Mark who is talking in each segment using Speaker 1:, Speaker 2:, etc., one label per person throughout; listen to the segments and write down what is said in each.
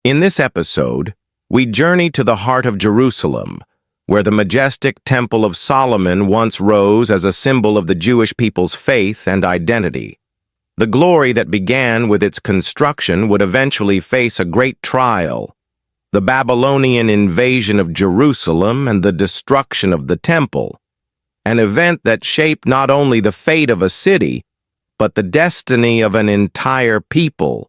Speaker 1: In this episode, we journey to the heart of Jerusalem, where the majestic Temple of Solomon once rose as a symbol of the Jewish people's faith and identity. The glory that began with its construction would eventually face a great trial: the Babylonian invasion of Jerusalem and the destruction of the temple, an event that shaped not only the fate of a city, but the destiny of an entire people.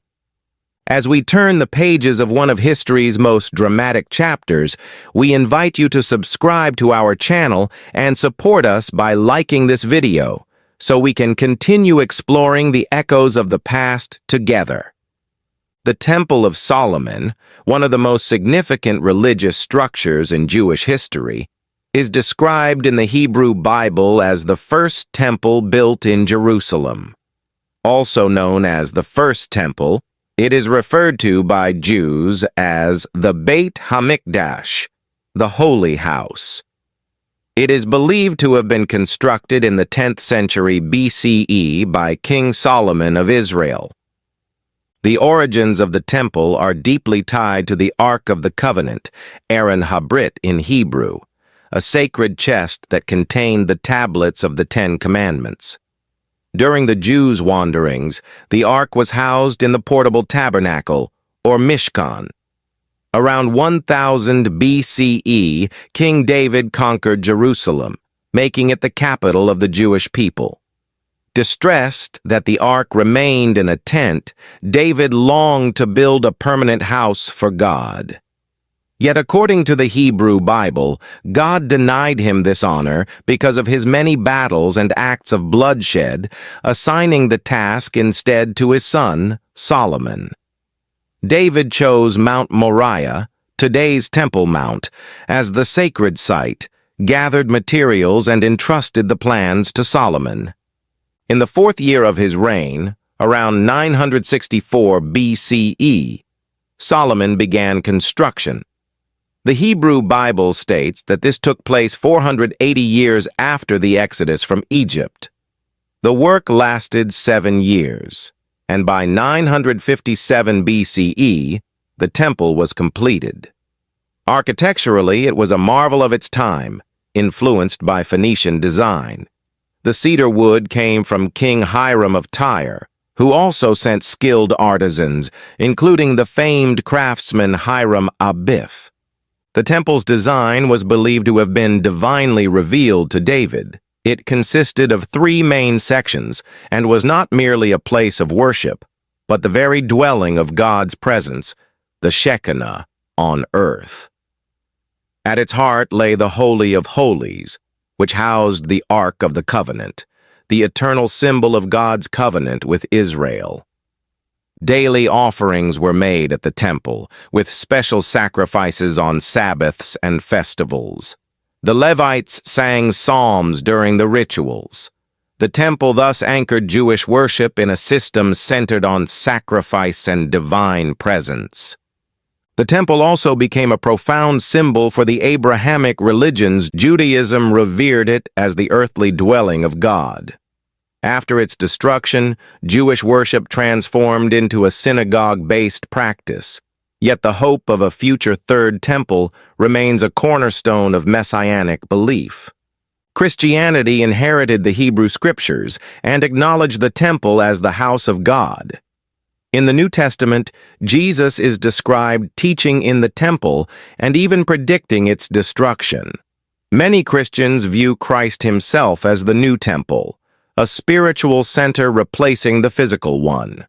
Speaker 1: As we turn the pages of one of history's most dramatic chapters, we invite you to subscribe to our channel and support us by liking this video, so we can continue exploring the echoes of the past together. The Temple of Solomon, one of the most significant religious structures in Jewish history, is described in the Hebrew Bible as the first temple built in Jerusalem. Also known as the First Temple, it is referred to by Jews as the Beit HaMikdash, the Holy House. It is believed to have been constructed in the 10th century BCE by King Solomon of Israel. The origins of the temple are deeply tied to the Ark of the Covenant, Aaron Habrit in Hebrew, a sacred chest that contained the tablets of the Ten Commandments. During the Jews' wanderings, the Ark was housed in the portable tabernacle, or Mishkan. Around 1000 BCE, King David conquered Jerusalem, making it the capital of the Jewish people. Distressed that the Ark remained in a tent, David longed to build a permanent house for God. Yet according to the Hebrew Bible, God denied him this honor because of his many battles and acts of bloodshed, assigning the task instead to his son, Solomon. David chose Mount Moriah, today's Temple Mount, as the sacred site, gathered materials and entrusted the plans to Solomon. In the 4th year of his reign, around 964 BCE, Solomon began construction. The Hebrew Bible states that this took place 480 years after the Exodus from Egypt. The work lasted 7 years, and by 957 BCE, the temple was completed. Architecturally, it was a marvel of its time, influenced by Phoenician design. The cedar wood came from King Hiram of Tyre, who also sent skilled artisans, including the famed craftsman Hiram Abif. The temple's design was believed to have been divinely revealed to David. It consisted of 3 main sections and was not merely a place of worship, but the very dwelling of God's presence, the Shekinah, on earth. At its heart lay the Holy of Holies, which housed the Ark of the Covenant, the eternal symbol of God's covenant with Israel. Daily offerings were made at the temple, with special sacrifices on Sabbaths and festivals. The Levites sang psalms during the rituals. The temple thus anchored Jewish worship in a system centered on sacrifice and divine presence. The temple also became a profound symbol for the Abrahamic religions. Judaism revered it as the earthly dwelling of God. After its destruction, Jewish worship transformed into a synagogue-based practice, yet the hope of a future Third Temple remains a cornerstone of messianic belief. Christianity inherited the Hebrew Scriptures and acknowledged the temple as the house of God. In the New Testament, Jesus is described teaching in the temple and even predicting its destruction. Many Christians view Christ himself as the new temple, a spiritual center replacing the physical one.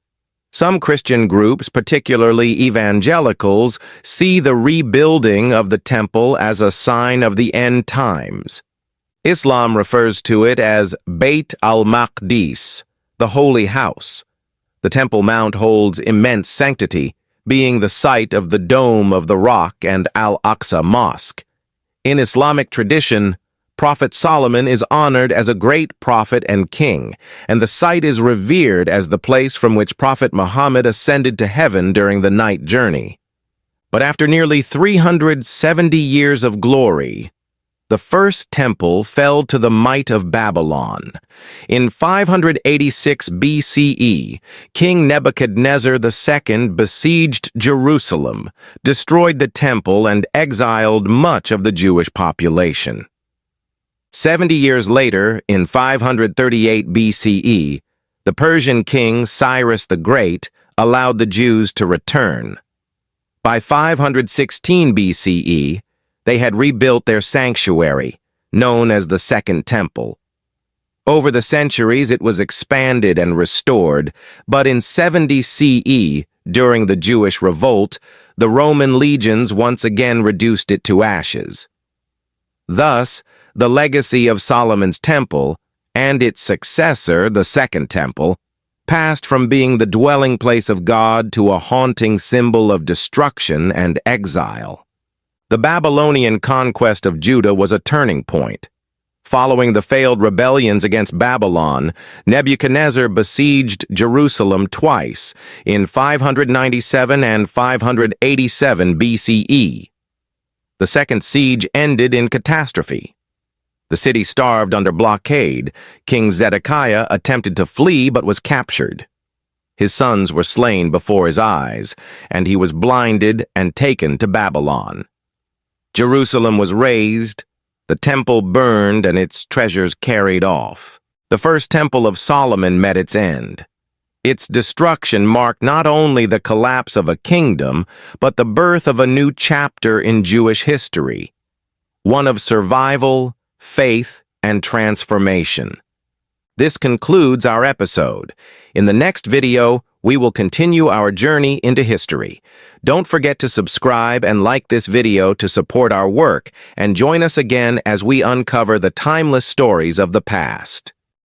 Speaker 1: Some Christian groups, particularly evangelicals, see the rebuilding of the temple as a sign of the end times. Islam refers to it as Beit al-Maqdis, the Holy House. The Temple Mount holds immense sanctity, being the site of the Dome of the Rock and Al-Aqsa Mosque. In Islamic tradition, Prophet Solomon is honored as a great prophet and king, and the site is revered as the place from which Prophet Muhammad ascended to heaven during the night journey. But after nearly 370 years of glory, The first temple fell to the might of Babylon. In 586 BCE, King Nebuchadnezzar II besieged Jerusalem, destroyed the temple, and exiled much of the Jewish population. 70 years later, in 538 BCE, the Persian king Cyrus the Great allowed the Jews to return. By 516 BCE, they had rebuilt their sanctuary, known as the Second Temple. Over the centuries, it was expanded and restored, but in 70 CE, during the Jewish revolt, the Roman legions once again reduced it to ashes. Thus, the legacy of Solomon's Temple, and its successor, the Second Temple, passed from being the dwelling place of God to a haunting symbol of destruction and exile. The Babylonian conquest of Judah was a turning point. Following the failed rebellions against Babylon, Nebuchadnezzar besieged Jerusalem twice, in 597 and 587 BCE. The second siege ended in catastrophe. The city starved under blockade. King Zedekiah attempted to flee but was captured. His sons were slain before his eyes, and he was blinded and taken to Babylon. Jerusalem was razed, the temple burned, and its treasures carried off. The first temple of Solomon met its end. Its destruction marked not only the collapse of a kingdom, but the birth of a new chapter in Jewish history, one of survival, faith, and transformation. This concludes our episode. In the next video, we will continue our journey into history. Don't forget to subscribe and like this video to support our work, and join us again as we uncover the timeless stories of the past.